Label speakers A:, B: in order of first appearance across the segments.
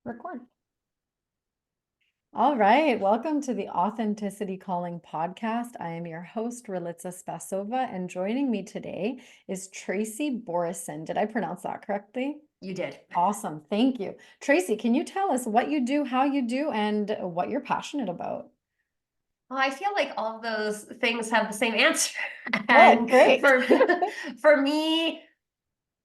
A: Record. All right. Welcome to the Authenticity Calling podcast. I am your host, Ralitza Spassova, and joining me today is Tracy Borreson. Did I pronounce that correctly?
B: You did.
A: Awesome. Thank you. Tracy, can you tell us what you do, how you do, and what you're passionate about?
B: Well, I feel like all of those things have the same answer.
A: Good,
B: And
A: great.
B: for me,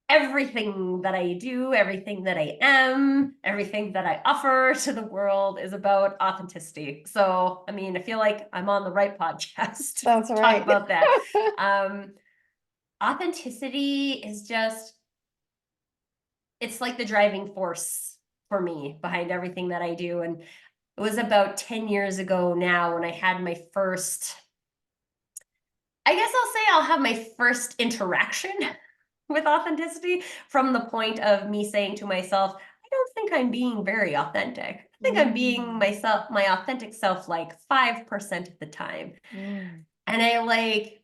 B: everything that I do, everything that I am, everything that I offer to the world is about authenticity. So, I feel like I'm on the right podcast to
A: That's
B: talk
A: right.
B: about that. Authenticity is just, it's like the driving force for me behind everything that I do. And it was about 10 years ago now when I had my first, I guess I'll say I'll have my first interaction with authenticity from the point of me saying to myself, I don't think I'm being very authentic. I think I'm being myself, my authentic self, like 5% of the time. And I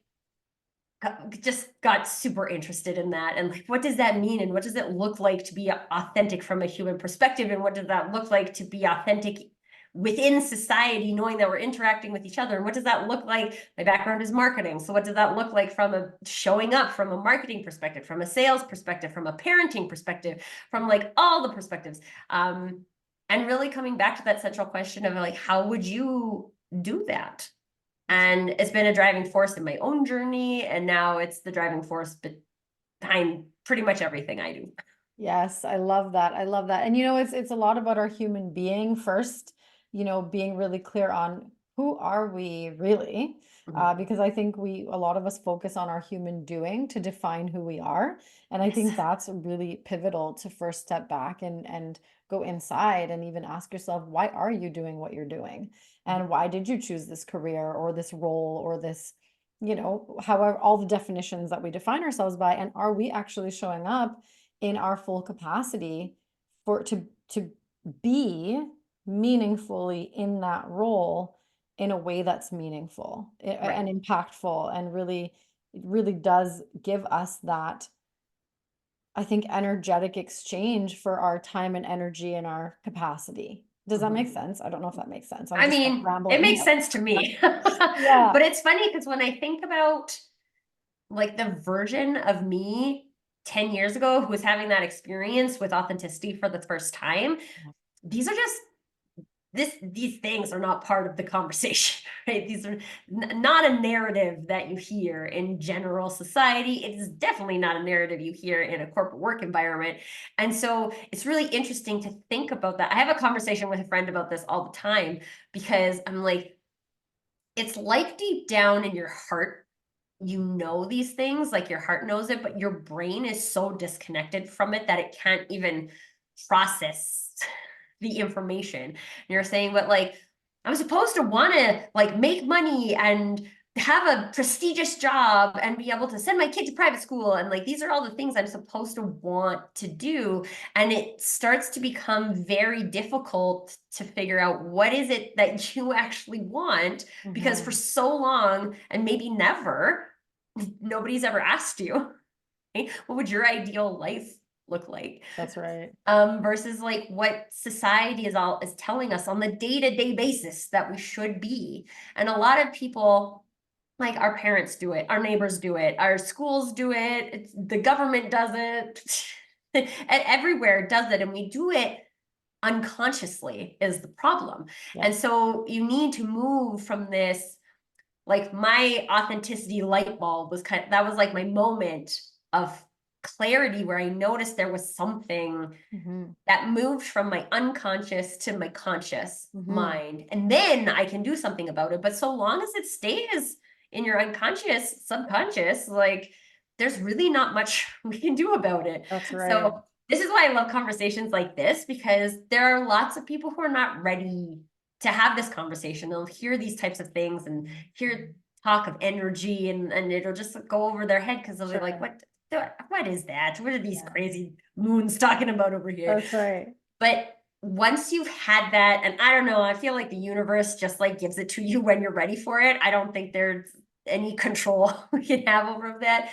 B: just got super interested in that. And like, what does that mean? And what does it look like to be authentic from a human perspective? And what does that look like to be authentic within society, knowing that we're interacting with each other? And what does that look like? My background is marketing. So what does that look like from a showing up from a marketing perspective, from a sales perspective, from a parenting perspective, from like all the perspectives? And really coming back to that central question of like, how would you do that? And it's been a driving force in my own journey. And now it's the driving force behind pretty much everything I do.
A: Yes, I love that. I love that. And it's a lot about our human being first, being really clear on who are we really? Because I think a lot of us focus on our human doing to define who we are. And I think
B: Yes.
A: that's really pivotal to first step back and go inside and even ask yourself, why are you doing what you're doing? And why did you choose this career or this role or this, however, all the definitions that we define ourselves by, and are we actually showing up in our full capacity to be meaningfully in that role in a way that's meaningful and
B: Right.
A: impactful, and it really does give us that, I think, energetic exchange for our time and energy and our capacity. Does that make
B: Mhm.
A: sense? I don't know if that makes sense. I'm
B: I
A: just like
B: mean, it
A: rambling
B: makes
A: here.
B: sense to me.
A: Yeah.
B: But it's funny because when I think about like the version of me 10 years ago who was having that experience with authenticity for the first time, these are just these things are not part of the conversation, right? These are not a narrative that you hear in general society. It is definitely not a narrative you hear in a corporate work environment. And so it's really interesting to think about that. I have a conversation with a friend about this all the time because I'm like, it's like deep down in your heart, you know these things, like your heart knows it, but your brain is so disconnected from it that it can't even process the information. And you're saying, but like, I'm supposed to want to like make money and have a prestigious job and be able to send my kid to private school. And like, these are all the things I'm supposed to want to do. And it starts to become very difficult to figure out what is it that you actually want, because for
A: Mhm.
B: so long, and maybe never, nobody's ever asked you, right? What would your ideal life look like?
A: That's right.
B: Versus like what society is telling us on the day-to-day basis that we should be. And a lot of people, like our parents do it, our neighbors do it, our schools do it, the government does it, everywhere does it, and we do it unconsciously is the problem.
A: Yeah.
B: And so you need to move from this, like my authenticity light bulb was that was like my moment of clarity where I noticed there was something
A: Hmm.
B: that moved from my unconscious to my conscious
A: Hmm.
B: mind. And then I can do something about it. But so long as it stays in your unconscious, subconscious, like there's really not much we can do about it.
A: That's right.
B: So this is why I love conversations like this, because there are lots of people who are not ready to have this conversation. They'll hear these types of things and hear talk of energy, and it'll just go over their head because they'll be like,
A: Sure.
B: what is that? What are these
A: Yeah.
B: crazy moons talking about over here?
A: That's right.
B: But once you've had that, and I don't know, I feel like the universe just like gives it to you when you're ready for it. I don't think there's any control we can have over that.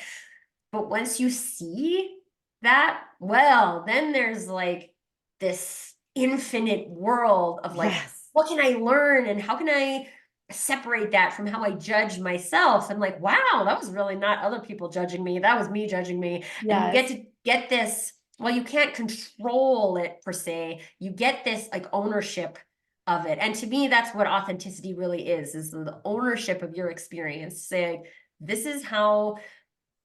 B: But once you see that, well, then there's like this infinite world of like,
A: Yes.
B: what can I learn and how can I separate that from how I judge myself? And like, wow, that was really not other people judging me. That was me judging me. And you get
A: Yes.
B: to get this, well, you can't control it per se. You get this like ownership of it. And to me, that's what authenticity really is the ownership of your experience. Saying, this is how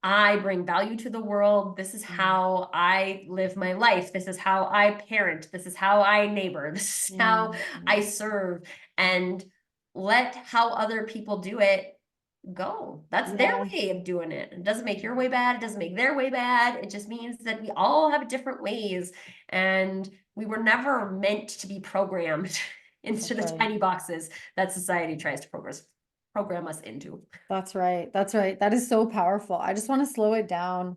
B: I bring value to the world. This is how I live my life. This is how I parent. This is how I neighbor. This is how I
A: Mm-hmm.
B: serve. And let how other people do it go. That's their
A: Yeah,
B: way of doing it. It doesn't make your way bad. It doesn't make their way bad. It just means that we all have different ways. And we were never meant to be programmed into
A: that's
B: the
A: right.
B: tiny boxes that society tries to program us into.
A: That's right. That's right. That is so powerful. I just want to slow it down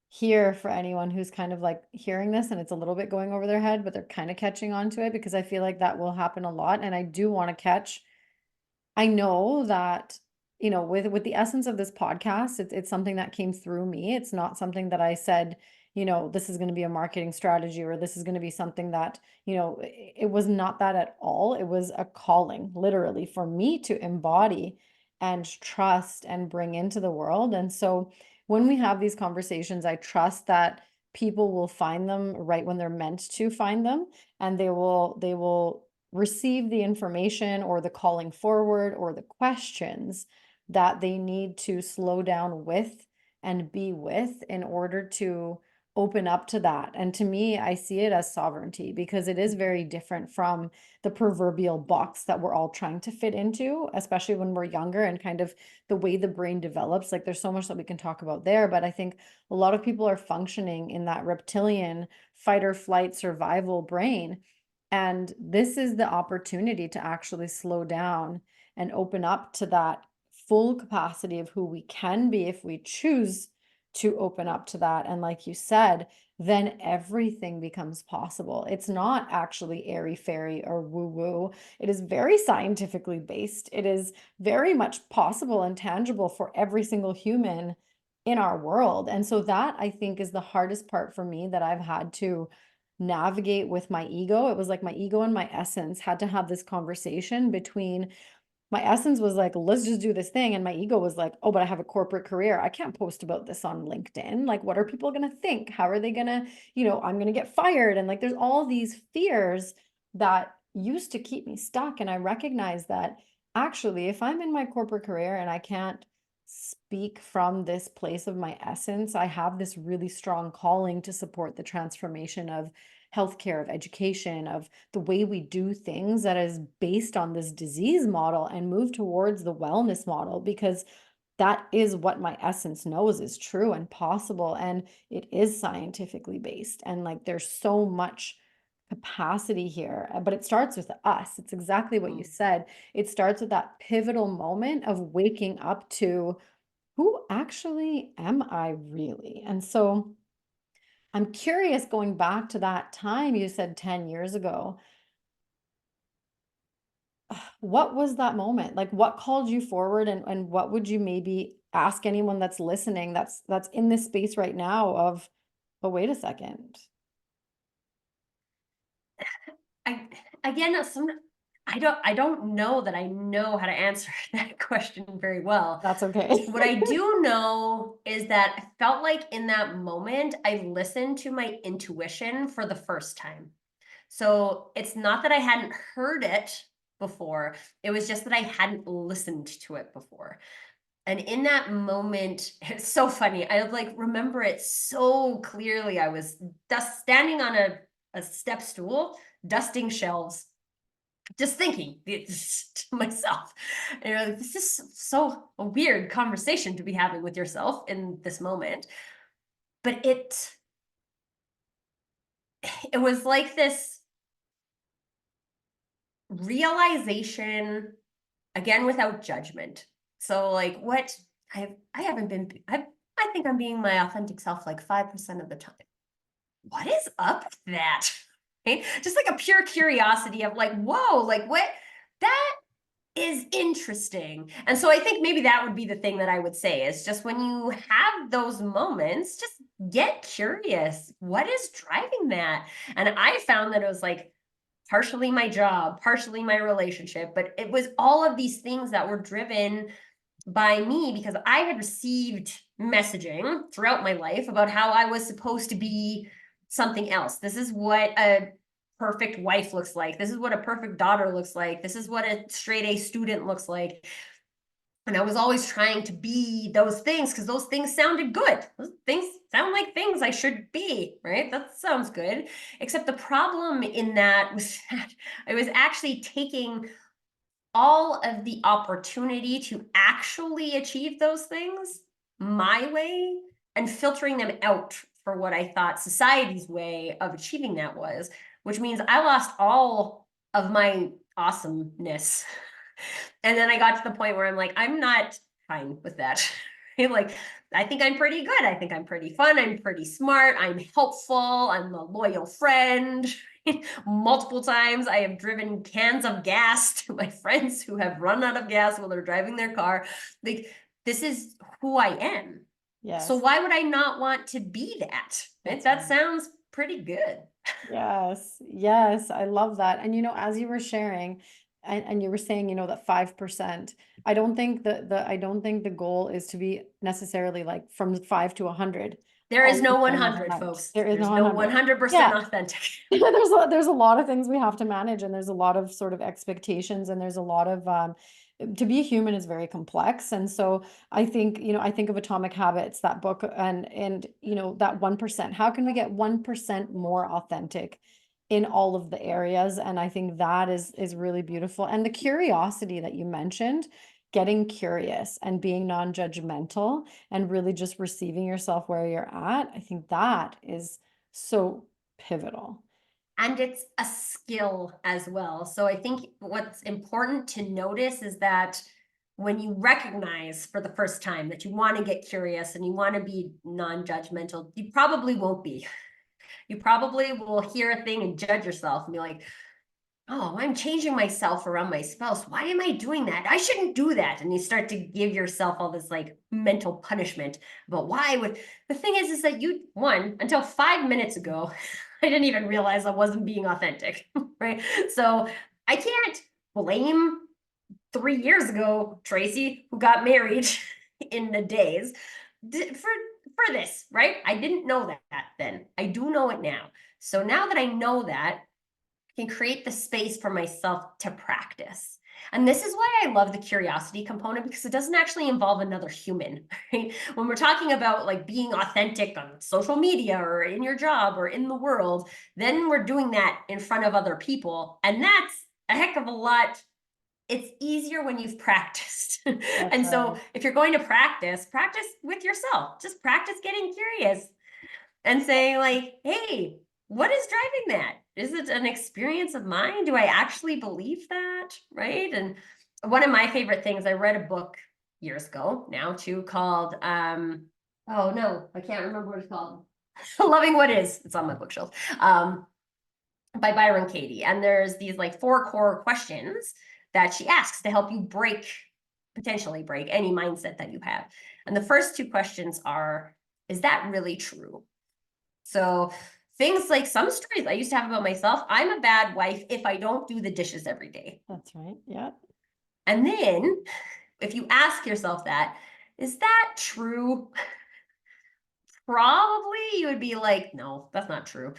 A: here for anyone who's kind of like hearing this and it's a little bit going over their head, but they're kind of catching on to it because I feel like that will happen a lot. And I do want to catch I know that, with the essence of this podcast, it's something that came through me. It's not something that I said, this is going to be a marketing strategy or this is going to be something that, it was not that at all. It was a calling, literally, for me to embody and trust and bring into the world. And so when we have these conversations, I trust that people will find them right when they're meant to find them, and they will receive the information or the calling forward or the questions that they need to slow down with and be with in order to open up to that. And to me, I see it as sovereignty because it is very different from the proverbial box that we're all trying to fit into, especially when we're younger and kind of the way the brain develops. Like there's so much that we can talk about there, but I think a lot of people are functioning in that reptilian fight or flight survival brain, and this is the opportunity to actually slow down and open up to that full capacity of who we can be if we choose to open up to that. And like you said, then everything becomes possible. It's not actually airy fairy or woo woo. It is very scientifically based. It is very much possible and tangible for every single human in our world. And so that I think is the hardest part for me that I've had to navigate with my ego. It was like my ego and my essence had to have this conversation between my essence was like, let's just do this thing. And my ego was like, oh, but I have a corporate career. I can't post about this on LinkedIn. Like, what are people going to think? How are they going to, I'm going to get fired. And like, there's all these fears that used to keep me stuck. And I recognize that actually, if I'm in my corporate career and I can't speak from this place of my essence, I have this really strong calling to support the transformation of healthcare, of education, of the way we do things that is based on this disease model and move towards the wellness model, because that is what my essence knows is true and possible, and it is scientifically based, and like there's so much capacity here. But it starts with us. It's exactly what you said. It starts with that pivotal moment of waking up to, who actually am I really? And so I'm curious, going back to that time you said 10 years ago, what was that moment? Like what called you forward, and what would you maybe ask anyone that's listening that's in this space right now of, oh, wait a second.
B: I again I don't know that I know how to answer that question very well.
A: That's okay.
B: What I do know is that I felt like in that moment I listened to my intuition for the first time. So it's not that I hadn't heard it before, it was just that I hadn't listened to it before. And in that moment, it's so funny. I like remember it so clearly. I was standing on a step stool, dusting shelves, just thinking this to myself. And you're like, this is so a weird conversation to be having with yourself in this moment. But it was like this realization, again, without judgment. So like what I haven't been I think I'm being my authentic self like 5% of the time. What is up with that? Right? Just like a pure curiosity of like, whoa, like what that is interesting. And so I think maybe that would be the thing that I would say is just when you have those moments, just get curious. What is driving that? And I found that it was like partially my job, partially my relationship, but it was all of these things that were driven by me because I had received messaging throughout my life about how I was supposed to be something else. This is what a perfect wife looks like. This is what a perfect daughter looks like. This is what a straight A student looks like. And I was always trying to be those things because those things sounded good. Those things sound like things I should be, right? That sounds good. Except the problem in that was that I was actually taking all of the opportunity to actually achieve those things my way and filtering them out for what I thought society's way of achieving that was, which means I lost all of my awesomeness. And then I got to the point where I'm like, I'm not fine with that. Like, I think I'm pretty good. I think I'm pretty fun. I'm pretty smart. I'm helpful. I'm a loyal friend. Multiple times I have driven cans of gas to my friends who have run out of gas while they're driving their car. Like, this is who I am. So
A: Yes.
B: why would I not want to be that?
A: That's
B: That
A: right.
B: sounds pretty good.
A: Yes, yes, I love that. And as you were sharing, and you were saying, that 5%, I don't think the goal is to be necessarily like from 5 to 100
B: There is
A: all
B: no
A: the time
B: 100,
A: overnight.
B: folks.
A: There is no
B: There's no
A: 100.
B: 100%
A: Yeah.
B: authentic.
A: There's a lot of things we have to manage, and there's a lot of sort of expectations, and there's a lot of to be a human is very complex. And so I think of Atomic Habits, that book, and that 1%. How can we get 1% more authentic in all of the areas? And I think that is really beautiful. And the curiosity that you mentioned, getting curious and being non-judgmental and really just receiving yourself where you're at, I think that is so pivotal.
B: And it's a skill as well. So I think what's important to notice is that when you recognize for the first time that you want to get curious and you want to be non-judgmental, you probably won't be. You probably will hear a thing and judge yourself and be like, oh, I'm changing myself around my spouse. Why am I doing that? I shouldn't do that. And you start to give yourself all this like mental punishment about why would the thing is that until 5 minutes ago, I didn't even realize I wasn't being authentic, right? So I can't blame 3 years ago Tracy, who got married in the days, for this, right? I didn't know that then. I do know it now. So now that I know that, can create the space for myself to practice. And this is why I love the curiosity component, because it doesn't actually involve another human, right? When we're talking about like being authentic on social media or in your job or in the world, then we're doing that in front of other people. And that's a heck of a lot. It's easier when you've practiced.
A: That's
B: And so
A: right.
B: if you're going to practice with yourself, just practice getting curious and saying like, hey, what is driving that? Is it an experience of mine? Do I actually believe that? Right. And one of my favorite things, I read a book years ago now too called oh no, I can't remember what it's called. Loving What Is. It's on my bookshelf. By Byron Katie. And there's these like 4 core questions that she asks to help you potentially break any mindset that you have. And the first 2 questions are, is that really true? So things like some stories I used to have about myself, I'm a bad wife if I don't do the dishes every day.
A: That's right. Yeah.
B: And then if you ask yourself that, is that true? Probably you would be like, no, that's not true.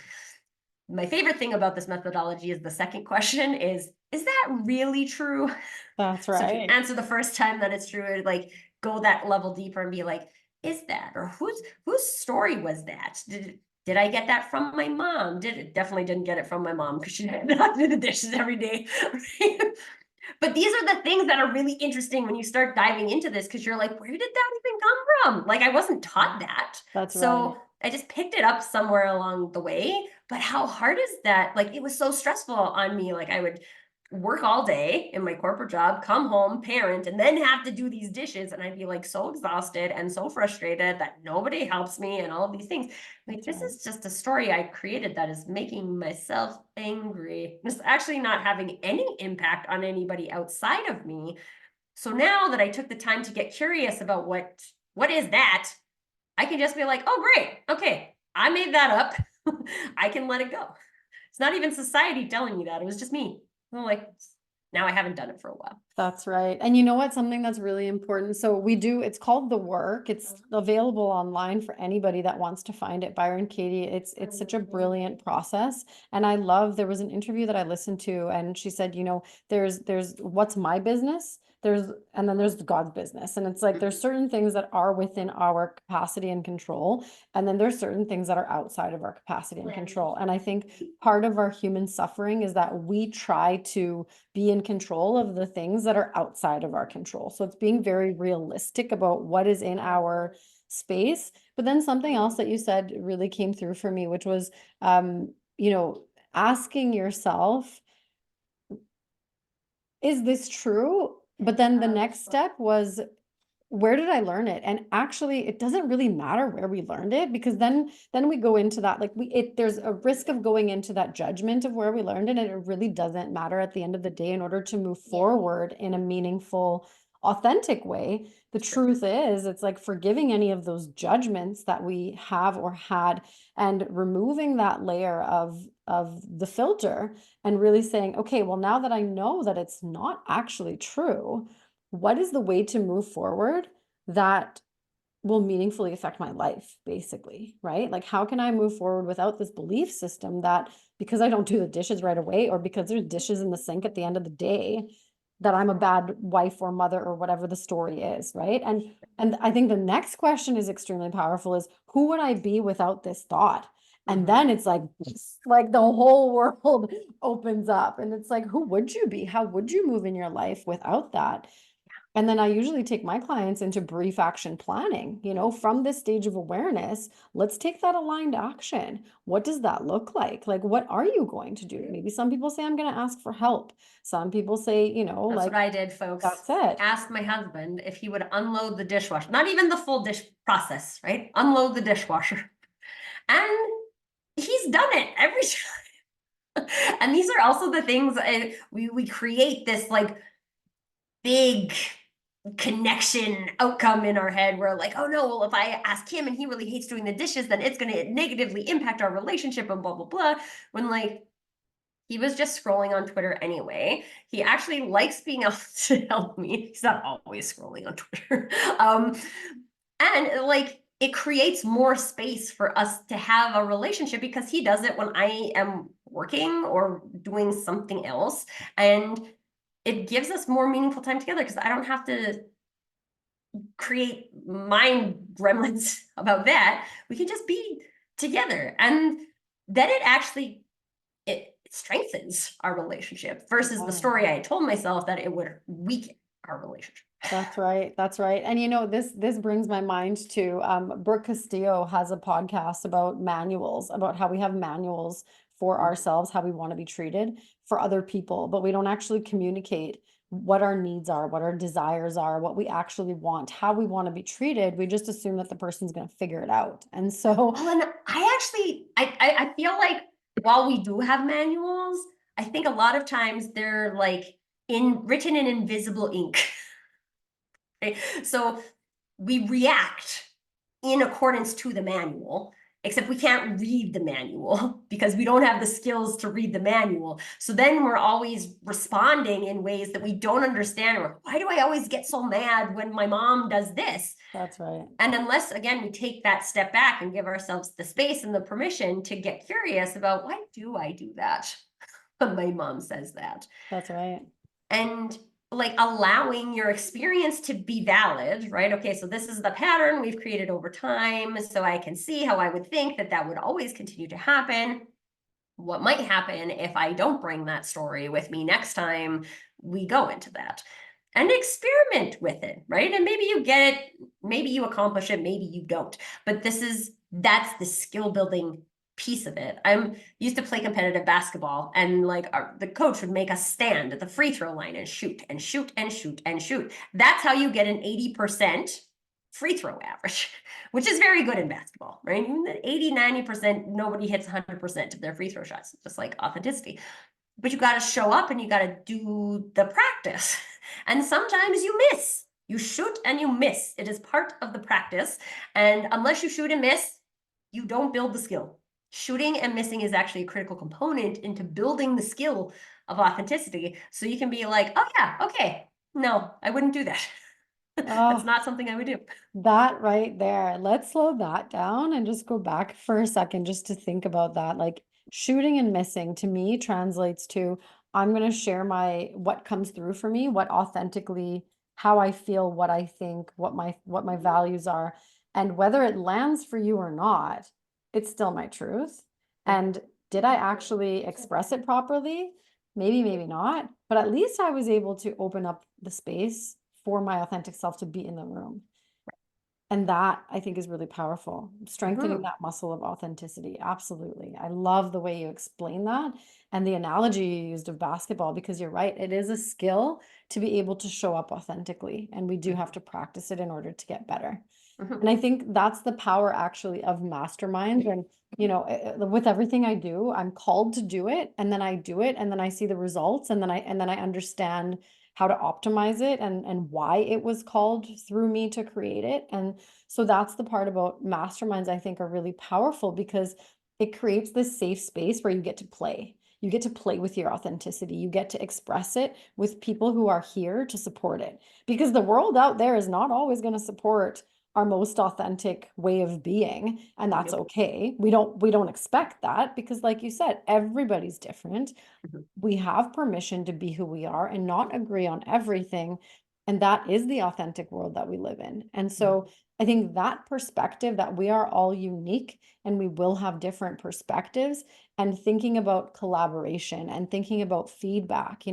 B: My favorite thing about this methodology is the second question is that really true?
A: That's
B: So if you
A: right.
B: answer the first time that it's true, like go that level deeper and be like, is that, or whose story was that? Did I get that from my mom? Definitely didn't get it from my mom because she did not do the dishes every day. But these are the things that are really interesting when you start diving into this, because you're like, where did that even come from? Like I wasn't taught that.
A: That's right.
B: So I just picked it up somewhere along the way. But how hard is that? Like it was so stressful on me. Like I would work all day in my corporate job, come home, parent, and then have to do these dishes. And I'd be like so exhausted and so frustrated that nobody helps me and all of these things. Like,
A: That's
B: this
A: right.
B: is just a story I created that is making myself angry. It's actually not having any impact on anybody outside of me. So now that I took the time to get curious about what is that, I can just be like, oh, great. Okay, I made that up. I can let it go. It's not even society telling me that. It was just me. I'm like, now I haven't done it for a while.
A: That's right. And you know what? Something that's really important. So we do, it's called The Work. It's available online for anybody that wants to find it. Byron Katie, it's such a brilliant process. And I love, there was an interview that I listened to, and she said, you know, there's what's my business? And then there's God's business. And it's like there's certain things that are within our capacity and control. And then there's certain things that are outside of our capacity and control. And I think part of our human suffering is that we try to be in control of the things that are outside of our control. So it's being very realistic about what is in our space. But then something else that you said really came through for me, which was, you know, asking yourself, is this true? But then the next step was, where did I learn it? And actually, it doesn't really matter where we learned it, because then we go into that, like there's a risk of going into that judgment of where we learned it, and it really doesn't matter at the end of the day in order to move forward in a meaningful, authentic way. The truth is, it's like forgiving any of those judgments that we have or had, and removing that layer of the filter, and really saying, okay, well, now that I know that it's not actually true, what is the way to move forward that will meaningfully affect my life, basically, right? Like, how can I move forward without this belief system that because I don't do the dishes right away, or because there's dishes in the sink at the end of the day, that I'm a bad wife or mother, or whatever the story is, right? And I think the next question is extremely powerful, is who would I be without this thought? And then it's like the whole world opens up, and it's like, who would you be? How would you move in your life without that? And then I usually take my clients into brief action planning, you know, from this stage of awareness. Let's take that aligned action. What does that look like? Like, what are you going to do? Maybe some people say, I'm going to ask for help. Some people say, you know,
B: That's
A: like,
B: what I did, folks.
A: that's it.
B: Asked my husband if he would unload the dishwasher, not even the full dish process, right? Unload the dishwasher. And he's done it every time. And these are also the things we create this like big connection outcome in our head. We're like, oh no, well, if I ask him and he really hates doing the dishes, then it's going to negatively impact our relationship and blah, blah, blah. When like, he was just scrolling on Twitter anyway. He actually likes being able to help me. He's not always scrolling on Twitter. And like, it creates more space for us to have a relationship, because he does it when I am working or doing something else. And it gives us more meaningful time together, because I don't have to create mind gremlins about that. We can just be together. And then it actually, it strengthens our relationship versus the story I told myself that it would weaken our relationship.
A: That's right. That's right. And you know, this brings my mind to Brooke Castillo has a podcast about manuals, about how we have manuals for ourselves, how we want to be treated for other people, but we don't actually communicate what our needs are, what our desires are, what we actually want, how we want to be treated. We just assume that the person's going to figure it out. And so,
B: Well, and I actually, I feel like while we do have manuals, I think a lot of times they're like written in invisible ink. Right? So we react in accordance to the manual, except we can't read the manual because we don't have the skills to read the manual. So then we're always responding in ways that we don't understand. Or why do I always get so mad when my mom does this?
A: that's right.
B: And unless, again, we take that step back and give ourselves the space and the permission to get curious about, why do I do that when my mom says that?
A: That's right.
B: And like allowing your experience to be valid, right? Okay, so this is the pattern we've created over time. So I can see how I would think that that would always continue to happen. What might happen if I don't bring that story with me next time we go into that? And experiment with it, right? And maybe you get it, maybe you accomplish it, maybe you don't. But that's the skill building piece of it. I'm used to play competitive basketball, and like the coach would make us stand at the free throw line and shoot and shoot and shoot and shoot. That's how you get an 80% free throw average, which is very good in basketball, right? 80, 90%, nobody hits 100% of their free throw shots, just like authenticity. But you got to show up and you got to do the practice. And sometimes you miss. You shoot and you miss. It is part of the practice. And unless you shoot and miss, you don't build the skill. shooting and missing is actually a critical component into building the skill of authenticity. So you can be like, oh yeah, okay, no, I wouldn't do that. That's
A: Oh,
B: not something I would do.
A: that right there. Let's slow that down and just go back for a second just to think about that. Like shooting and missing to me translates to I'm going to share my what comes through for me, what authentically how I feel, what I think, what my values are, and whether it lands for you or not, it's still my truth. And did I actually express it properly? Maybe, maybe not, but at least I was able to open up the space for my authentic self to be in the room. And that I think is really powerful, strengthening
B: Mhm.
A: that muscle of authenticity. Absolutely. I love the way you explain that and the analogy you used of basketball, because you're right. It is a skill to be able to show up authentically. And we do have to practice it in order to get better.
B: Mhm.
A: And I think that's the power actually of masterminds. And, with everything I do, I'm called to do it and then I do it and then I see the results and then I understand how to optimize it and why it was called through me to create it. And so that's the part about masterminds I think are really powerful because it creates this safe space where you get to play. You get to play with your authenticity. You get to express it with people who are here to support it. Because the world out there is not always going to support our most authentic way of being, and that's
B: Yep.
A: okay. We don't expect that because like you said, everybody's different.
B: Mhm.
A: We have permission to be who we are and not agree on everything. And that is the authentic world that we live in. And
B: Mhm.
A: so I think that perspective that we are all unique and we will have different perspectives, and thinking about collaboration and thinking about feedback,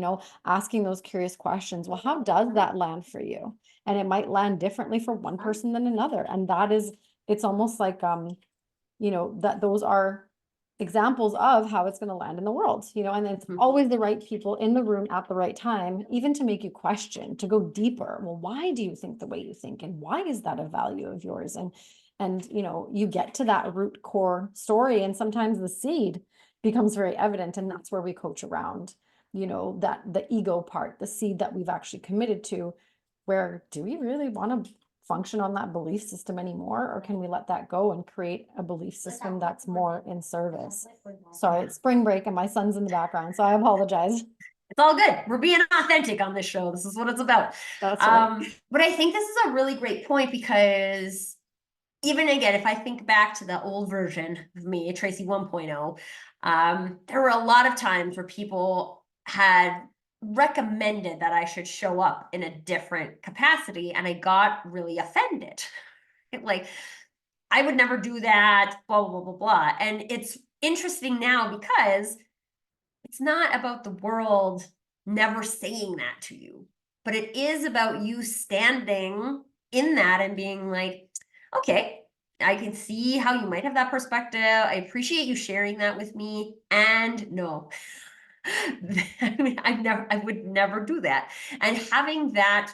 A: asking those curious questions. Well, how does that land for you? And it might land differently for one person than another. And it's almost like, that those are examples of how it's going to land in the world, and it's
B: Mhm.
A: always the right people in the room at the right time, even to make you question, to go deeper. Well, why do you think the way you think? And why is that a value of yours? And you get to that root core story, and sometimes the seed becomes very evident. And that's where we coach around, that the ego part, the seed that we've actually committed to, where do we really want to function on that belief system anymore, or can we let that go and create a belief system that's more in service? Sorry, it's spring break and my son's in the background, so I apologize.
B: It's all good. We're being authentic on this show. This is what it's about.
A: That's right.
B: But I think this is a really great point because even again, if I think back to the old version of me, Tracy 1.0, there were a lot of times where people had recommended that I should show up in a different capacity, and I got really offended. Like, I would never do that, blah, blah, blah, blah, blah. And it's interesting now because it's not about the world never saying that to you, but it is about you standing in that and being like, okay, I can see how you might have that perspective. I appreciate you sharing that with me. And no, I mean, I would never do that. And having that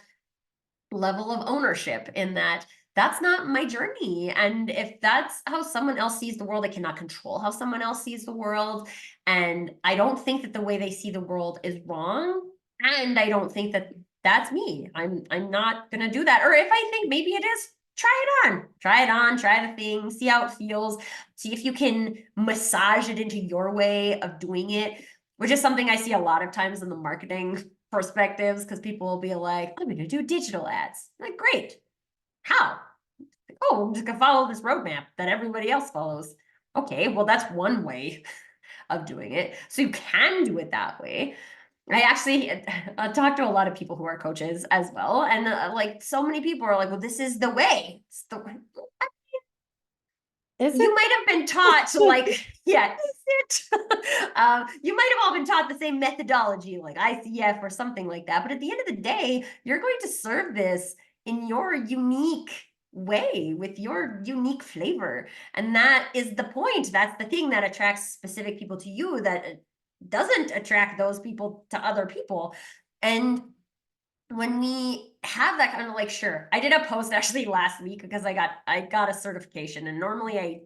B: level of ownership in that that's not my journey. And if that's how someone else sees the world, I cannot control how someone else sees the world. And I don't think that the way they see the world is wrong. And I don't think that that's me. I'm not gonna do that. Or if I think maybe it is, try it on. Try it on, try the thing, see how it feels, see if you can massage it into your way of doing it, which is something I see a lot of times in the marketing perspectives, because people will be like, I'm going to do digital ads. I'm like, great. How? Oh, I'm just going to follow this roadmap that everybody else follows. Okay, well, that's one way of doing it. So you can do it that way. I actually talk to a lot of people who are coaches as well. And like so many people are like, well, this is the way. It's the way.
A: Is
B: You might have been taught to
A: it?
B: like, yeah, is it? You might have all been taught the same methodology, like ICF or something like that. But at the end of the day, you're going to serve this in your unique way with your unique flavor. And that is the point. That's the thing that attracts specific people to you that doesn't attract those people to other people. And when we have that kind of like, sure, I did a post actually last week because I got a certification, and normally I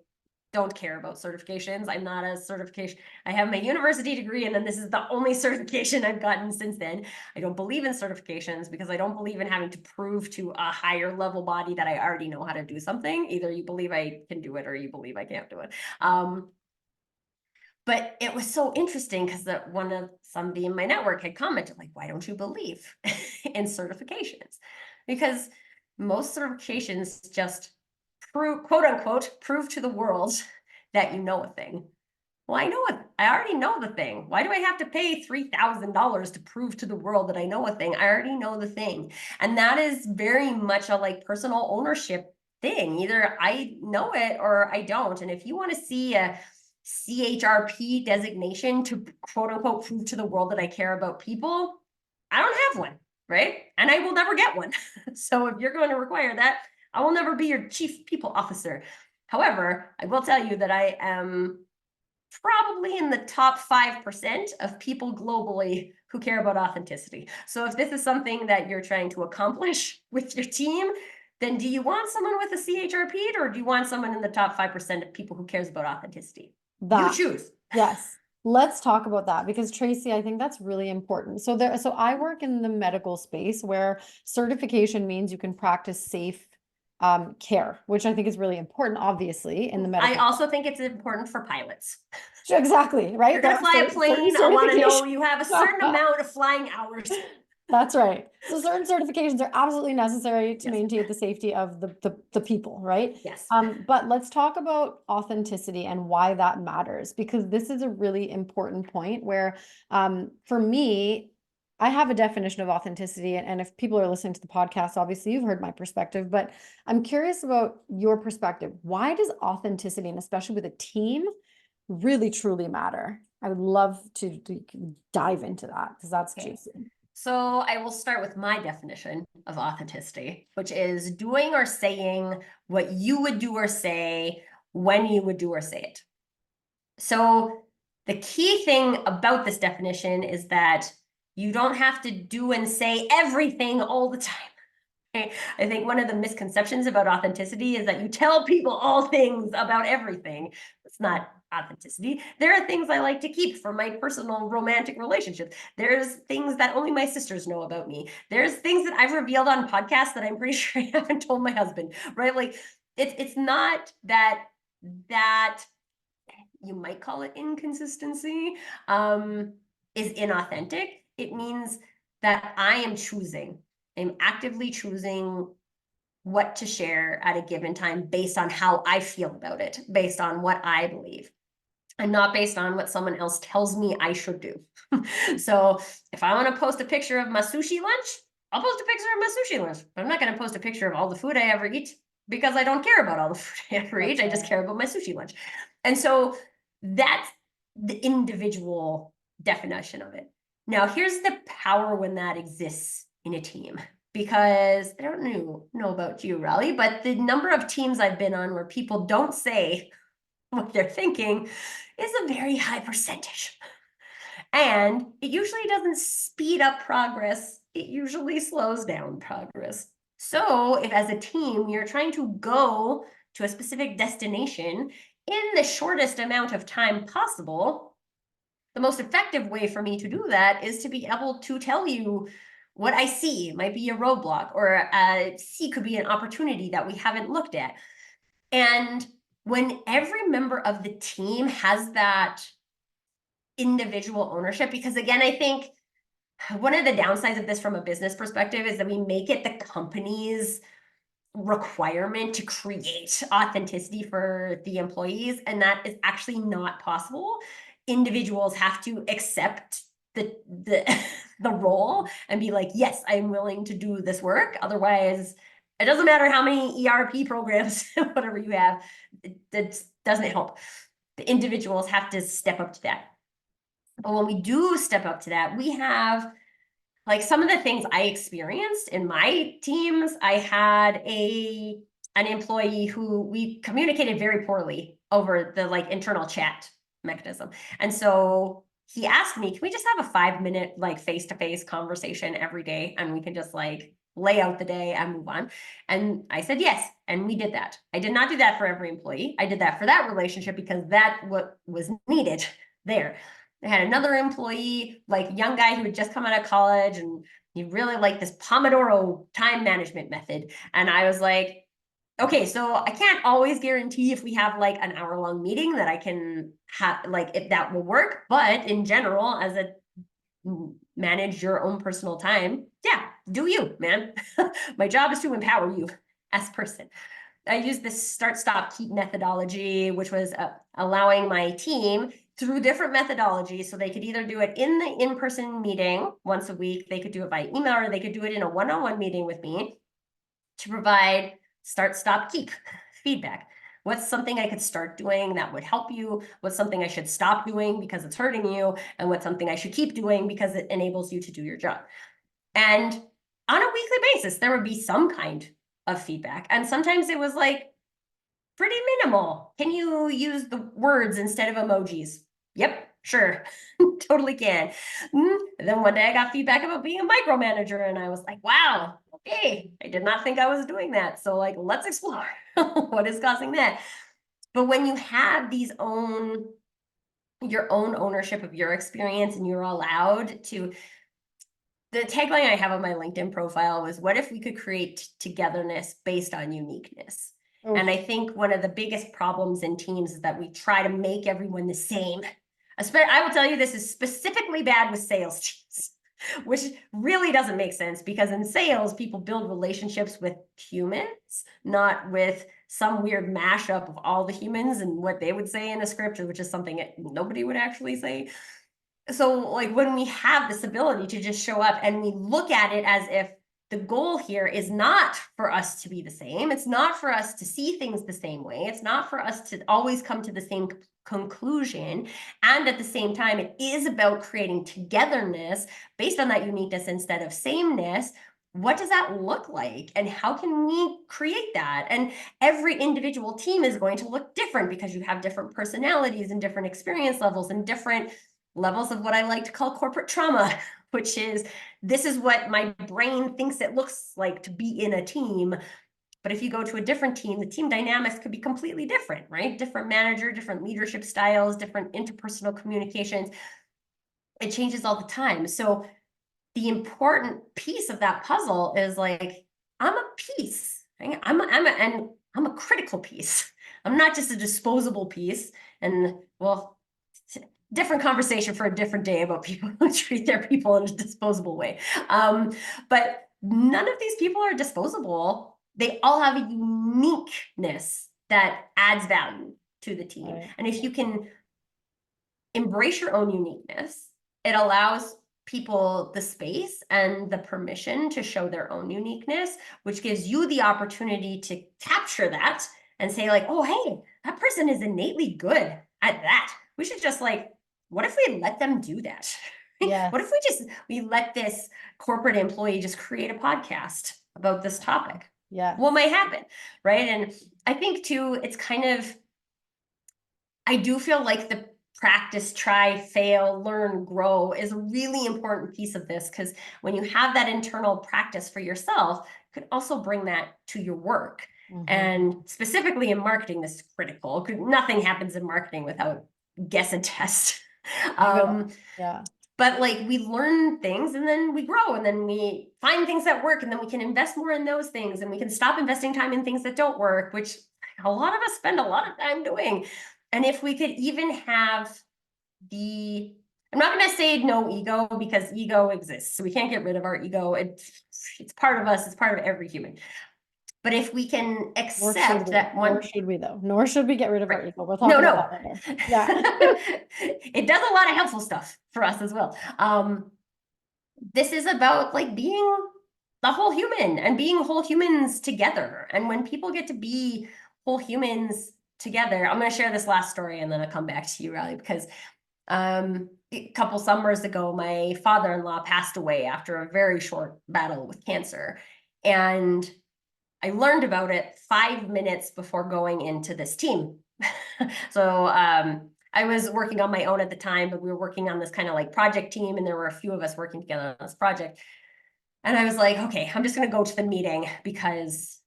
B: don't care about certifications. I'm not a certification. I have my university degree, and then this is the only certification I've gotten since then. I don't believe in certifications because I don't believe in having to prove to a higher level body that I already know how to do something. Either you believe I can do it or you believe I can't do it. But it was so interesting because somebody in my network had commented, like, why don't you believe in certifications? Because most certifications just prove, quote unquote, prove to the world that you know a thing. Well, I know it. I already know the thing. Why do I have to pay $3,000 to prove to the world that I know a thing? I already know the thing. And that is very much a like personal ownership thing. Either I know it or I don't. And if you want to see a CHRP designation to quote unquote prove to the world that I care about people, I don't have one, right? And I will never get one. So if you're going to require that, I will never be your chief people officer. However, I will tell you that I am probably in the top 5% of people globally who care about authenticity. So if this is something that you're trying to accomplish with your team, then do you want someone with a CHRP, or do you want someone in the top 5% of people who cares about authenticity? You
A: That,
B: choose.
A: yes. Let's talk about that because Tracy, I think that's really important. So I work in the medical space where certification means you can practice safe care, which I think is really important, obviously, in the
B: I
A: medical.
B: also think it's important for pilots.
A: Exactly, right?
B: You're
A: There
B: going to
A: are
B: fly a
A: certain
B: plane. I want to know
A: certifications.
B: you have a certain amount of flying hours.
A: That's right. So certain certifications are absolutely necessary to
B: Yes.
A: maintain the safety of the people, right?
B: Yes.
A: But let's talk about authenticity and why that matters, because this is a really important point where, for me, I have a definition of authenticity, and if people are listening to the podcast, obviously you've heard my perspective, but I'm curious about your perspective. Why does authenticity, and especially with a team, really truly matter? I would love to dive into that because that's
B: Okay.
A: juicy.
B: So I will start with my definition of authenticity, which is doing or saying what you would do or say when you would do or say it. So the key thing about this definition is that you don't have to do and say everything all the time. Okay? I think one of the misconceptions about authenticity is that you tell people all things about everything. It's not authenticity. There are things I like to keep from my personal romantic relationships. There's things that only my sisters know about me. There's things that I've revealed on podcasts that I'm pretty sure I haven't told my husband, right? Like it's not that you might call it inconsistency, is inauthentic. It means that I am choosing, I'm actively choosing what to share at a given time based on how I feel about it, based on what I believe, and not based on what someone else tells me I should do. So if I want to post a picture of my sushi lunch, I'll post a picture of my sushi lunch, but I'm not going to post a picture of all the food I ever eat because I don't care about all the food I ever eat. I just care about my sushi lunch. And so that's the individual definition of it. Now, here's the power when that exists in a team. Because I don't know about you, Raleigh, but the number of teams I've been on where people don't say what they're thinking is a very high percentage. And it usually doesn't speed up progress. It usually slows down progress. So if as a team, you're trying to go to a specific destination in the shortest amount of time possible, the most effective way for me to do that is to be able to tell you what I see might be a roadblock, or C could be an opportunity that we haven't looked at. And when every member of the team has that individual ownership, because again, I think one of the downsides of this from a business perspective is that we make it the company's requirement to create authenticity for the employees, and that is actually not possible. Individuals have to accept the the role and be like, yes, I'm willing to do this work. Otherwise, it doesn't matter how many ERP programs, whatever you have, it doesn't help. The individuals have to step up to that. But when we do step up to that, we have like some of the things I experienced in my teams. I had an employee who we communicated very poorly over the like internal chat mechanism. And so he asked me, can we just have a 5-minute like face-to-face conversation every day and we can just like lay out the day and move on? And I said yes, and we did that. I did not do that for every employee. I did that for that relationship because that what was needed there. I had another employee, like young guy who had just come out of college, and he really liked this Pomodoro time management method. And I was like, okay, so I can't always guarantee if we have like an hour-long meeting that I can have, like, if that will work. But in general, as a manage your own personal time, yeah, do you, man. My job is to empower you as a person. I use this start, stop, keep methodology, which was allowing my team through different methodologies. So they could either do it in the in-person meeting once a week, they could do it by email, or they could do it in a one-on-one meeting with me to provide start, stop, keep feedback. What's something I could start doing that would help you? What's something I should stop doing because it's hurting you? And what's something I should keep doing because it enables you to do your job? And on a weekly basis, there would be some kind of feedback. And sometimes it was like pretty minimal. Can you use the words instead of emojis? Yep, sure, totally can. And then one day I got feedback about being a micromanager, and I was like, wow, okay, I did not think I was doing that. So like, let's explore what is causing that. But when you have your own ownership of your experience, and you're allowed to, the tagline I have on my LinkedIn profile was, what if we could create togetherness based on uniqueness? And I think one of the biggest problems in teams is that we try to make everyone the same. I will tell you, this is specifically bad with sales teams, which really doesn't make sense, because in sales, people build relationships with humans, not with some weird mashup of all the humans and what they would say in a script, which is something that nobody would actually say. So like, when we have this ability to just show up and we look at it as if the goal here is not for us to be the same, it's not for us to see things the same way, it's not for us to always come to the same conclusion, and at the same time, it is about creating togetherness based on that uniqueness instead of sameness. What does that look like, and how can we create that? And every individual team is going to look different, because you have different personalities and different experience levels and different levels of what I like to call corporate trauma, which is, this is what my brain thinks it looks like to be in a team. But if you go to a different team, the team dynamics could be completely different, right? Different manager, different leadership styles, different interpersonal communications. It changes all the time. So the important piece of that puzzle is like, I'm a piece. I'm a critical piece. I'm not just a disposable piece. And well, different conversation for a different day about people who treat their people in a disposable way. But none of these people are disposable. They all have a uniqueness that adds value to the team.
A: Right.
B: And if you can embrace your own uniqueness, it allows people the space and the permission to show their own uniqueness, which gives you the opportunity to capture that and say like, oh, hey, that person is innately good at that. We should just like, what if we let them do that?
A: Yes.
B: What if we let this corporate employee just create a podcast about this topic?
A: Yes.
B: What might happen, right? And I think too, it's kind of, I do feel like the practice, try, fail, learn, grow is a really important piece of this, because when you have that internal practice for yourself, you can also bring that to your work. And specifically in marketing, this is critical. Nothing happens in marketing without guess and test.
A: Yeah.
B: But like, we learn things, and then we grow, and then we find things that work, and then we can invest more in those things, and we can stop investing time in things that don't work, which a lot of us spend a lot of time doing. And if we could even have I'm not going to say no ego, because ego exists. So we can't get rid of our ego. It's part of us. It's part of every human. But if we can accept that one.
A: Nor should we, though. Nor should we get rid of our ego. We'll talk
B: No,
A: about that later. Yeah.
B: It does a lot of helpful stuff for us as well. This is about like being the whole human and being whole humans together. And when people get to be whole humans together, I'm going to share this last story and then I'll come back to you, Riley, because a couple summers ago, my father-in-law passed away after a very short battle with cancer. And I learned about it 5 minutes before going into this team. So I was working on my own at the time, but we were working on this kind of like project team, and there were a few of us working together on this project. And I was like, okay, I'm just going to go to the meeting, because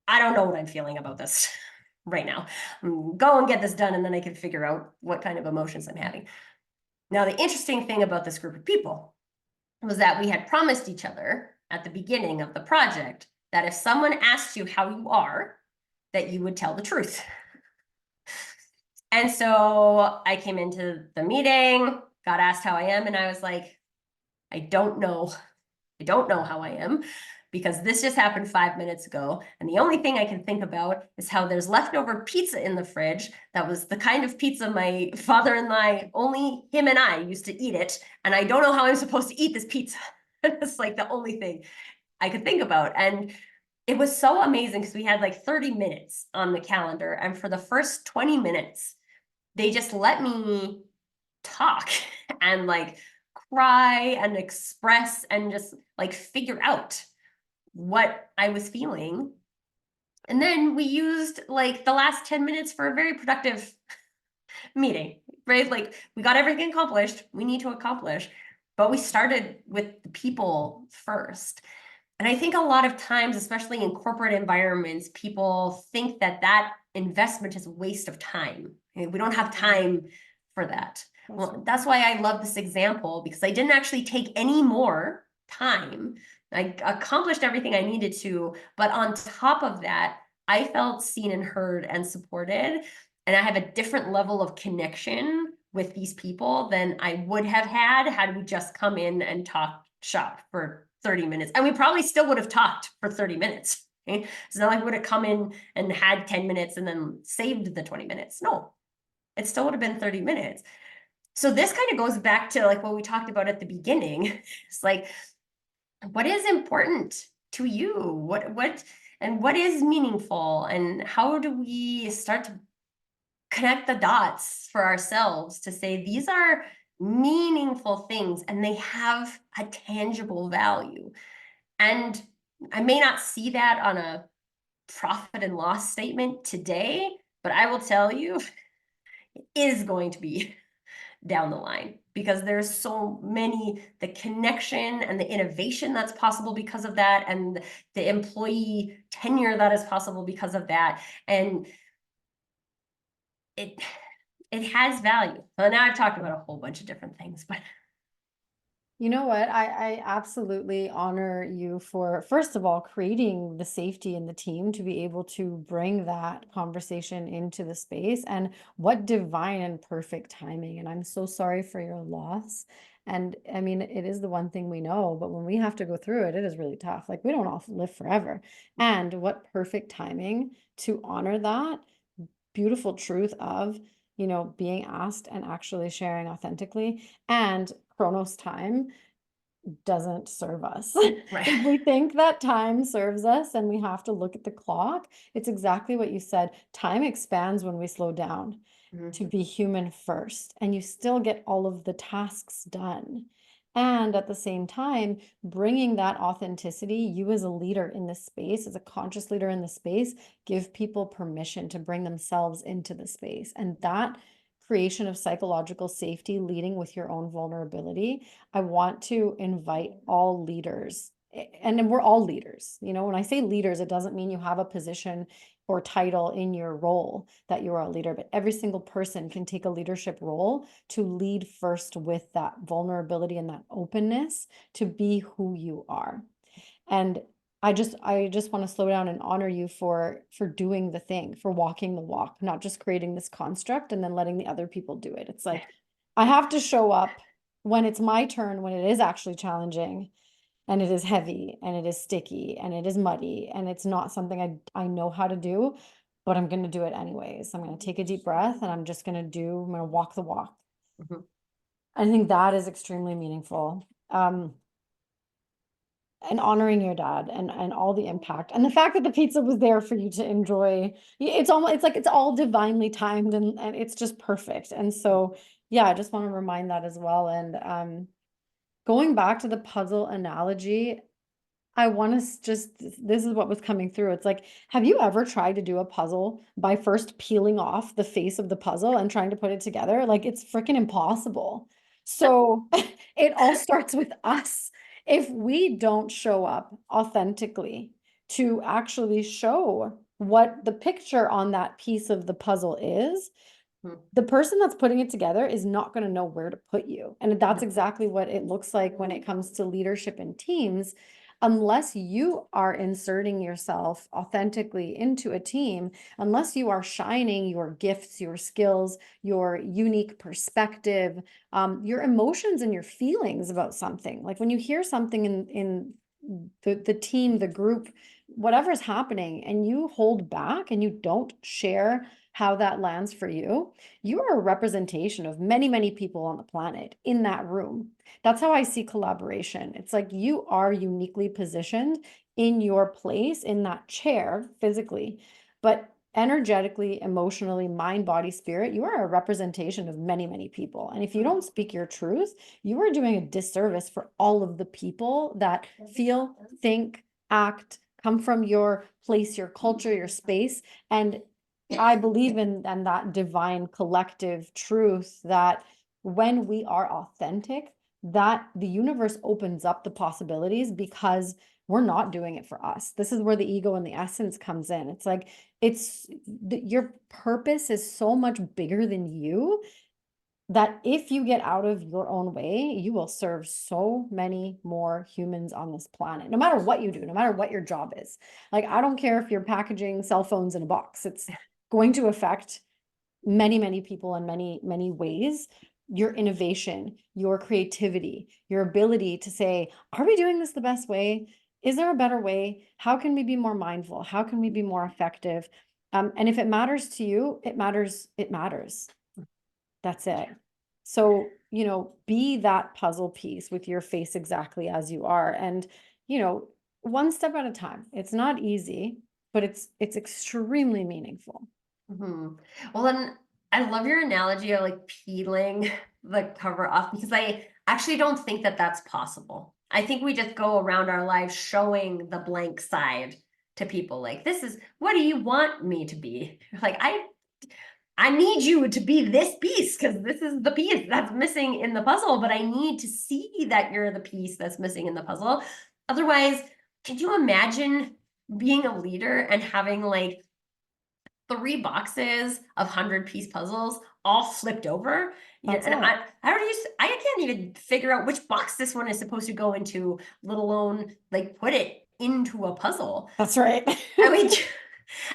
B: I don't know what I'm feeling about this right now. Go and get this done, and then I can figure out what kind of emotions I'm having. Now, the interesting thing about this group of people was that we had promised each other at the beginning of the project that if someone asked you how you are, that you would tell the truth. And so I came into the meeting, got asked how I am, and I was like, I don't know. I don't know how I am, because this just happened 5 minutes ago. And the only thing I can think about is how there's leftover pizza in the fridge. That was the kind of pizza my father and I, only him and I used to eat it. And I don't know how I'm supposed to eat this pizza. It's like the only thing I could think about. And it was so amazing because we had like 30 minutes on the calendar. And for the first 20 minutes, they just let me talk and like cry and express and just like figure out what I was feeling. And then we used like the last 10 minutes for a very productive meeting, right? Like we got everything accomplished we need to accomplish, but we started with the people first. And I think a lot of times, especially in corporate environments, people think that that investment is a waste of time. We don't have time for that. Well, that's why I love this example, because I didn't actually take any more time. I accomplished everything I needed to, but on top of that, I felt seen and heard and supported. And I have a different level of connection with these people than I would have had we just come in and talk shop for 30 minutes. And we probably still would have talked for 30 minutes. Okay? It's not like we would have come in and had 10 minutes and then saved the 20 minutes. No, it still would have been 30 minutes. So this kind of goes back to like what we talked about at the beginning. It's like, what is important to you? What is meaningful? And how do we start to connect the dots for ourselves to say these are meaningful things and they have a tangible value? And I may not see that on a profit and loss statement today, but I will tell you, it is going to be down the line, because there's so many, the connection and the innovation that's possible because of that, and the employee tenure that is possible because of that. And it has value. Well, now I've talked about a whole bunch of different things, but
A: You know what? I absolutely honor you for, first of all, creating the safety in the team to be able to bring that conversation into the space, and what divine and perfect timing. And I'm so sorry for your loss. And I mean, it is the one thing we know, but when we have to go through it, it is really tough. Like we don't all live forever. And what perfect timing to honor that beautiful truth of, being asked and actually sharing authentically. And Chronos time doesn't serve us.
B: right.
A: If we think that time serves us and we have to look at the clock, it's exactly what you said. Time expands when we slow down to be human first, and you still get all of the tasks done. And at the same time, bringing that authenticity, you as a leader in the space, as a conscious leader in the space, give people permission to bring themselves into the space. And that creation of psychological safety, leading with your own vulnerability, I want to invite all leaders, and then we're all leaders. When I say leaders, it doesn't mean you have a position or title in your role that you are a leader, but every single person can take a leadership role to lead first with that vulnerability and that openness to be who you are. And I just want to slow down and honor you for doing the thing, for walking the walk, not just creating this construct and then letting the other people do it. It's like I have to show up when it's my turn, when it is actually challenging and it is heavy and it is sticky and it is muddy and it's not something I know how to do, but I'm going to do it anyways. I'm going to take a deep breath and I'm going to walk the walk.
B: Mhm.
A: I think that is extremely meaningful. And honoring your dad and all the impact and the fact that the pizza was there for you to enjoy. It's like it's all divinely timed and it's just perfect. And so, yeah, I just want to remind that as well. And going back to the puzzle analogy, I want to this is what was coming through. It's like, have you ever tried to do a puzzle by first peeling off the face of the puzzle and trying to put it together? Like it's freaking impossible. So it all starts with us. If we don't show up authentically to actually show what the picture on that piece of the puzzle is, the person that's putting it together is not going to know where to put you. And that's exactly what it looks like when it comes to leadership in teams. unless you are inserting yourself authentically into a team, unless you are shining your gifts, your skills, your unique perspective, your emotions and your feelings about something. Like when you hear something in the team, the group, whatever's happening, and you hold back and you don't share how that lands for you, you are a representation of many, many people on the planet in that room. That's how I see collaboration. It's like you are uniquely positioned in your place in that chair physically, but energetically, emotionally, mind, body, spirit, you are a representation of many, many people. And if you don't speak your truth, you are doing a disservice for all of the people that feel, think, act, come from your place, your culture, your space. And I believe in and that divine collective truth that when we are authentic, that the universe opens up the possibilities because we're not doing it for us. This is where the ego and the essence comes in. It's like your purpose is so much bigger than you that if you get out of your own way, you will serve so many more humans on this planet, no matter what you do, no matter what your job is. Like, I don't care if you're packaging cell phones in a box, it's going to affect many, many people in many, many ways. Your innovation, your creativity, your ability to say, are we doing this the best way? Is there a better way? How can we be more mindful? How can we be more effective? And if it matters to you, it matters. It matters. That's it. So, be that puzzle piece with your face exactly as you are. And, one step at a time. It's not easy, but it's extremely meaningful.
B: Mhm. Well, then I love your analogy of like peeling the cover off because I actually don't think that that's possible. I think we just go around our lives showing the blank side to people. Like, this is what do you want me to be? Like, I need you to be this piece because this is the piece that's missing in the puzzle, but I need to see that you're the piece that's missing in the puzzle. Otherwise, could you imagine being a leader and having like 3 boxes of 100-piece puzzles all flipped over? Yeah,
A: That's
B: and
A: it.
B: I can't even figure out which box this one is supposed to go into, let alone like put it into a puzzle.
A: That's right.
B: I mean,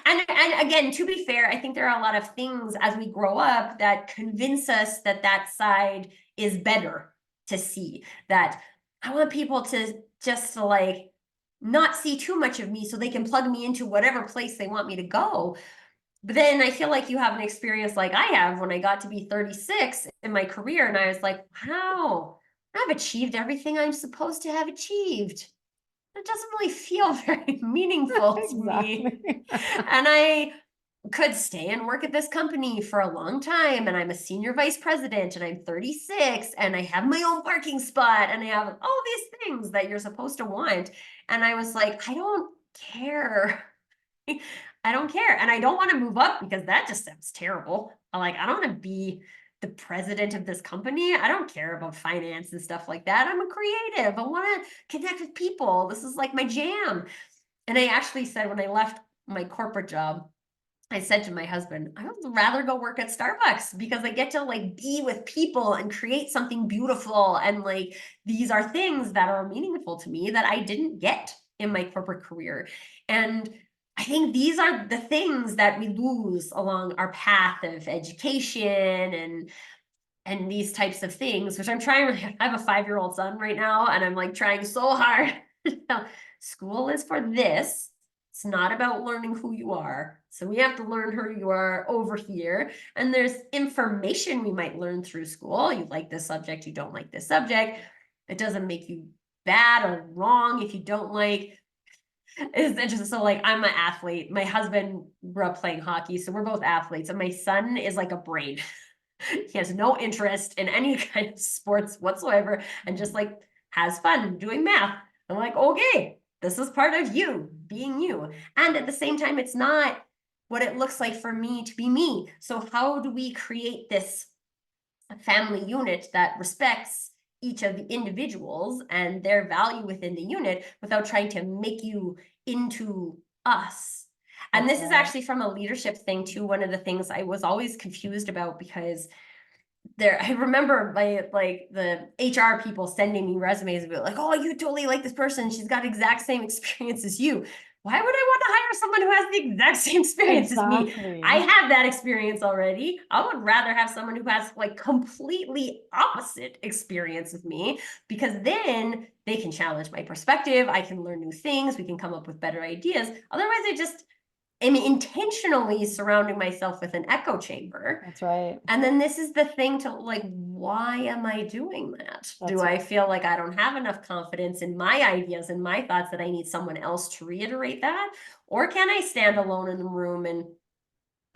B: and again, to be fair, I think there are a lot of things as we grow up that convince us that that side is better to see. That I want people to just to like not see too much of me so they can plug me into whatever place they want me to go. But then I feel like you have an experience like I have when I got to be 36 in my career, and I was like, wow, I've achieved everything I'm supposed to have achieved. It doesn't really feel very meaningful to me.
A: Exactly.
B: And I could stay and work at this company for a long time, and I'm a senior vice president, and I'm 36, and I have my own parking spot, and I have all these things that you're supposed to want. And I was like, I don't care. I don't care. And I don't want to move up because that just sounds terrible. I don't want to be the president of this company. I don't care about finance and stuff like that. I'm a creative. I want to connect with people. This is like my jam. And I actually said when I left my corporate job, I said to my husband, I would rather go work at Starbucks because I get to like be with people and create something beautiful. And like these are things that are meaningful to me that I didn't get in my corporate career. And I think these are the things that we lose along our path of education and these types of things, which I'm trying. I have a 5-year-old son right now, and I'm like trying so hard. School is for this. It's not about learning who you are. So we have to learn who you are over here. And there's information we might learn through school. You like this subject, you don't like this subject. It doesn't make you bad or wrong if you don't like. It's interesting. So like I'm an athlete. My husband grew up playing hockey, so we're both athletes. And my son is like a brain. He has no interest in any kind of sports whatsoever and just like has fun doing math. I'm like, okay, this is part of you being you. And at the same time, it's not what it looks like for me to be me. So how do we create this family unit that respects each of the individuals and their value within the unit without trying to make you into us? And this is actually from a leadership thing too. One of the things I was always confused about, because I remember the HR people sending me resumes and be like, oh, you totally like this person. She's got exact same experience as you. Why would I want to hire someone who has the exact same experience as me? I
A: Exactly.
B: have that experience already. I would rather have someone who has like completely opposite experience of me, because then they can challenge my perspective. I can learn new things. We can come up with better ideas. Otherwise, I just am intentionally surrounding myself with an echo chamber.
A: That's right.
B: And then this is the thing to like, why am I doing that? Do
A: That's
B: I
A: right.
B: feel like I don't have enough confidence in my ideas and my thoughts that I need someone else to reiterate that? Or can I stand alone in the room? And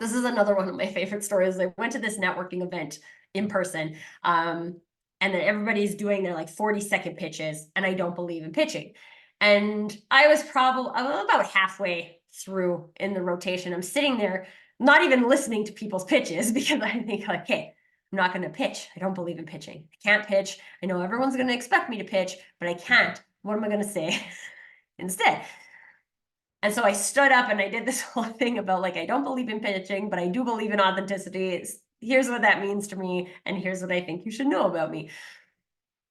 B: this is another one of my favorite stories. I went to this networking event in person. And then everybody's doing their like 40-second pitches, and I don't believe in pitching. And I was about halfway through in the rotation. I'm sitting there, not even listening to people's pitches, because I think like, hey, I'm not going to pitch. I don't believe in pitching. I can't pitch. I know everyone's going to expect me to pitch, but I can't. What am I going to say instead? And so I stood up and I did this whole thing about like, I don't believe in pitching, but I do believe in authenticity. Here's what that means to me, and here's what I think you should know about me.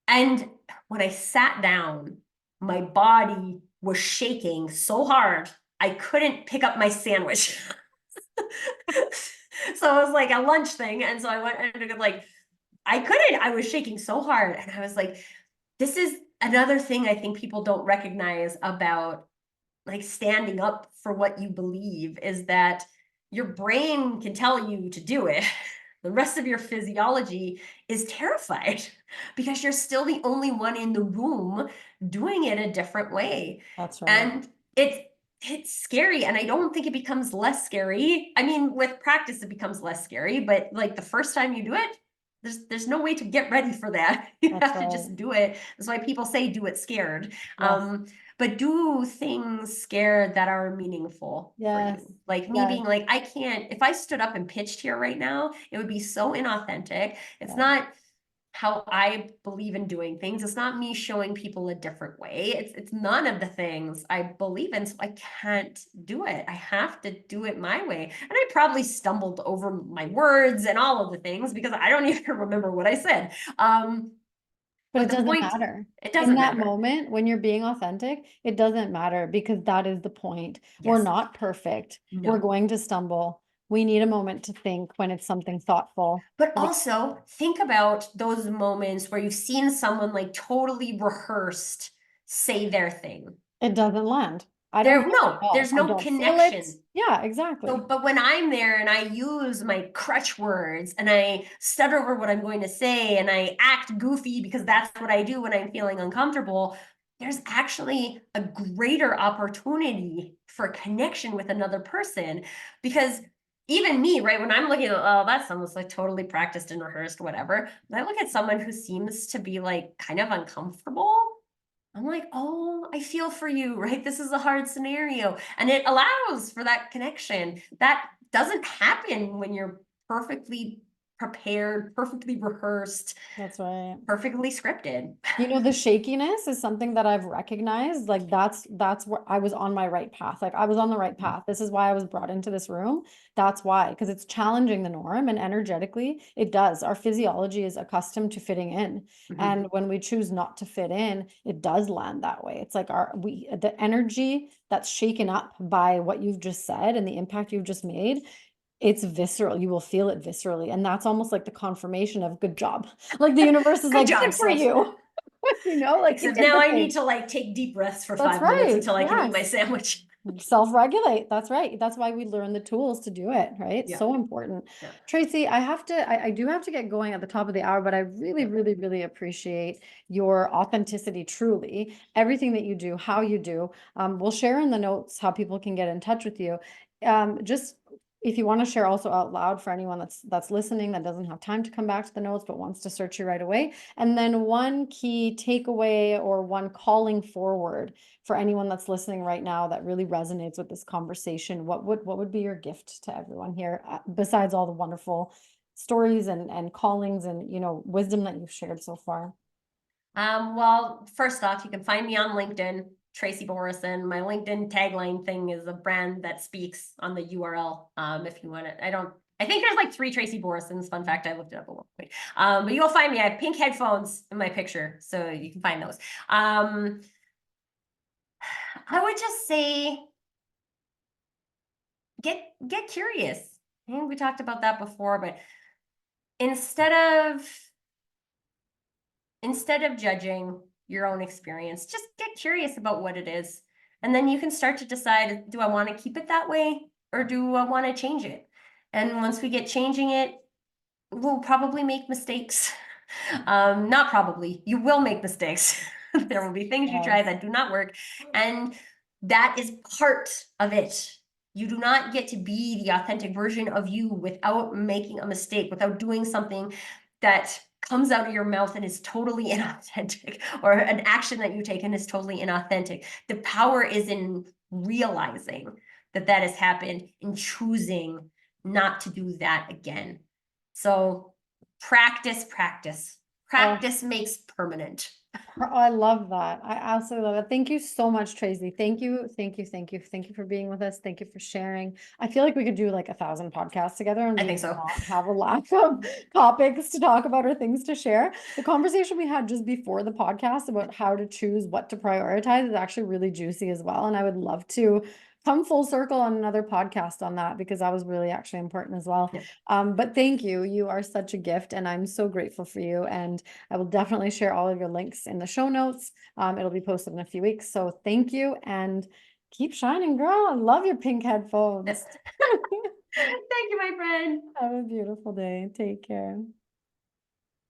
B: And when I sat down, my body was shaking so hard, I couldn't pick up my sandwich. So it was like a lunch thing. And so I went and like, I couldn't, I was shaking so hard. And I was like, this is another thing I think people don't recognize about like standing up for what you believe, is that your brain can tell you to do it. The rest of your physiology is terrified because you're still the only one in the room doing it a different way.
A: That's right.
B: And it's scary, and I don't think it becomes less scary. I mean, with practice it becomes less scary, but like the first time you do it, there's no way to get ready for that. You
A: That's
B: have to
A: right.
B: just do it. That's why people say do it scared.
A: Yes.
B: But do things scared that are meaningful for
A: Yes.
B: you. Like me
A: Yes.
B: being like, I can't, if I stood up and pitched here right now, it would be so inauthentic. It's
A: Yes.
B: not how I believe in doing things. It's not me showing people a different way. It's none of the things I believe in. So I can't do it. I have to do it my way. And I probably stumbled over my words and all of the things because I don't even remember what I said.
A: But
B: But
A: it
B: the
A: doesn't
B: point,
A: matter.
B: it
A: In
B: doesn't
A: that
B: matter.
A: moment, when you're being authentic, it doesn't matter because that is the point. We're
B: Yes.
A: not perfect. We're
B: No.
A: going to stumble. We need a moment to think when it's something thoughtful.
B: But
A: Like
B: also think about those moments where you've seen someone like totally rehearsed say their thing.
A: it doesn't land. I don't hear it at all.
B: There's
A: I
B: no
A: don't feel it.
B: connection.
A: Yeah,
B: So,
A: exactly.
B: but when I'm there and I use my crutch words and I stutter over what I'm going to say and I act goofy because that's what I do when I'm feeling uncomfortable, there's actually a greater opportunity for connection with another person. Because even me, right, when I'm looking at, oh, that sounds like totally practiced and rehearsed, whatever. When I look at someone who seems to be like kind of uncomfortable, I'm like, oh, I feel for you, right? This is a hard scenario. And it allows for that connection. That doesn't happen when you're perfectly prepared, perfectly rehearsed,
A: That's right.
B: perfectly scripted.
A: You know, the shakiness is something that I've recognized. Like that's where I was on my right path. Like I was on the right path. This is why I was brought into this room. That's why, because it's challenging the norm and energetically it does. Our physiology is accustomed to fitting in.
B: Mhm.
A: And when we choose not to fit in, it does land that way. It's like the energy that's shaken up by what you've just said and the impact you've just made, it's visceral. You will feel it viscerally. And that's almost like the confirmation of good job. Like the universe is
B: Good
A: like,
B: job,
A: good for
B: self.
A: you. Like you
B: Except
A: did
B: now
A: the
B: I need
A: thing.
B: to like take deep breaths for
A: That's
B: 5 minutes
A: right.
B: until I can eat my
A: Yes.
B: sandwich.
A: Self-regulate. That's right. That's why we learn the tools to do it, right? It's
B: Yeah.
A: so important.
B: Yeah.
A: Tracy, I do have to get going at the top of the hour, but I really,
B: Yeah.
A: really, really appreciate your authenticity, truly, everything that you do, how you do. We'll share in the notes how people can get in touch with you. Just if you want to share also out loud for anyone that's listening that doesn't have time to come back to the notes but wants to search you right away. And then one key takeaway or one calling forward for anyone that's listening right now that really resonates with this conversation, what would be your gift to everyone here, besides all the wonderful stories and callings and wisdom that you've shared so far?
B: Well, first off, you can find me on LinkedIn, Tracy Borreson. My LinkedIn tagline thing is a brand that speaks on the URL. If you want it, I think there's like 3 Tracy Borresons. Fun fact, I looked it up at one point. But you'll find me. I have pink headphones in my picture, so you can find those. I would just say get curious. I think we talked about that before, but instead of judging your own experience, just get curious about what it is. And then you can start to decide, do I want to keep it that way or do I want to change it? And once we get changing it, we'll probably make mistakes. Not probably, you will make mistakes. There will be things you try
A: Yes.
B: that do not work. And that is part of it. You do not get to be the authentic version of you without making a mistake, without doing something that comes out of your mouth and is totally inauthentic, or an action that you take and is totally inauthentic. The power is in realizing that that has happened and choosing not to do that again. So practice, practice. Practice makes permanent.
A: Oh, I love that. I absolutely love it. Thank you so much, Tracy. Thank you, thank you, thank you. Thank you for being with us. Thank you for sharing. I feel like we could do like 1,000 podcasts together and
B: I
A: we
B: think
A: would
B: so.
A: not have a lack of topics to talk about or things to share. The conversation we had just before the podcast about how to choose what to prioritize is actually really juicy as well. And I would love to come full circle on another podcast on that because that was really actually important as well.
B: Yeah.
A: But thank you. You are such a gift and I'm so grateful for you. And I will definitely share all of your links in the show notes. It'll be posted in a few weeks. So thank you and keep shining, girl. I love your pink headphones.
B: Thank you, my friend.
A: Have a beautiful day. Take care.